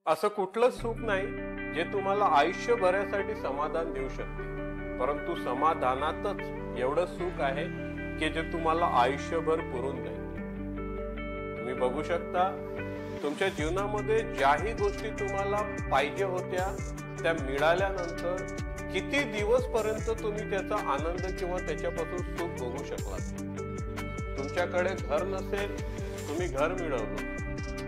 असं कुठलं सुख नाही जे तुम्हाला आयुष्यभरासाठी समाधान देऊ शकते, परंतु समाधानातच एवढं सुख आहे की जे तुम्हाला आयुष्यभर पुरून जाईल. तुम्ही बघू शकता, तुमच्या जीवनामध्ये ज्याही गोष्टी तुम्हाला पाहिजे होत्या त्या मिळाल्यानंतर किती दिवस पर्यंत तुम्ही त्याचा आनंद किंवा त्याच्यापासून सुख भोगू शकलात. तुमच्याकडे घर नसेल, तुम्ही घर मिळवलं.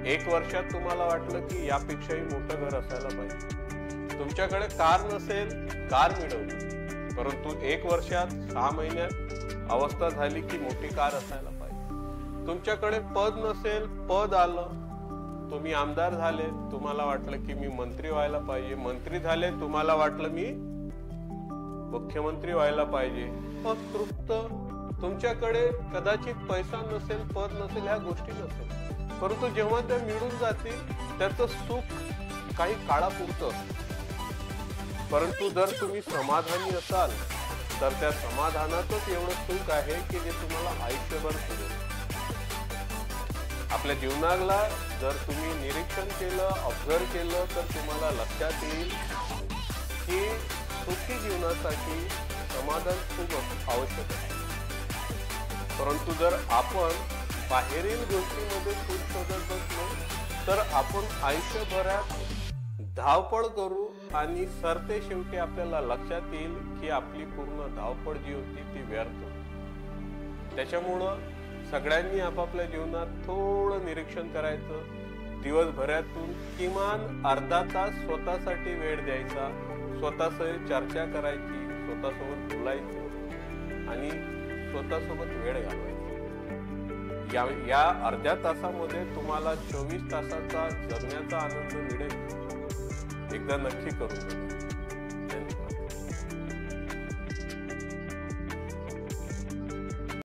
1 वर्षात तुम्हाला वाटलं की यापेक्षाही मोठं घर असायला पाहिजे. तुमच्याकडे कार नसेल, कार मिळवली, परंतु 1 वर्षात 6 महिन्यात अवस्था झाली की मोठी कार असायला पाहिजे. तुमच्याकडे पद नसेल, पद आलं, तुम्ही आमदार झाले, तुम्हाला वाटलं की मी मंत्री व्हायला पाहिजे. मंत्री झाले, तुम्हाला वाटलं मी मुख्यमंत्री व्हायला पाहिजे. मग तृप्त. तुमच्याकडे कदाचित पैसा नसेल, पद नसेल, ह्या गोष्टी नसेल, परंतु जेव्हा त्या मिळून जातील त्याचं सुख काही काळापुरतं असतं. परंतु जर तुम्ही समाधानी असाल तर त्या समाधानातच एवढं सुख आहे की जे तुम्हाला आयुष्यभर पुरेल. आपल्या जीवनाला जर तुम्ही निरीक्षण केलं, ऑब्झर्व केलं, तर तुम्हाला लक्षात येईल की सुखी जीवनासाठी समाधान खूप आवश्यक आहे. परंतु जर आपण बाहेरील गोष्टींमध्ये सुख शोधत बसलो तर आपण आयुष्यभरात धावपळ करू आणि सरते शेवटी आपल्याला लक्षात येईल की आपली पूर्ण धावपळ जी होती ती व्यर्थ होती. त्याच्यामुळं सगळ्यांनी आपापल्या जीवनात थोडं निरीक्षण करायचं. दिवसभरातून किमान अर्धा तास स्वतःसाठी वेळ द्यायचा, स्वतःसोबत चर्चा करायची, स्वतःसोबत बोलायचं आणि स्वतःसोबत वेळ घालवायचा. या अर्ध्या तासामध्ये तुम्हाला 24 तासाचा जगण्याचा आनंद मिळेल. एकदा नक्की करून बघा.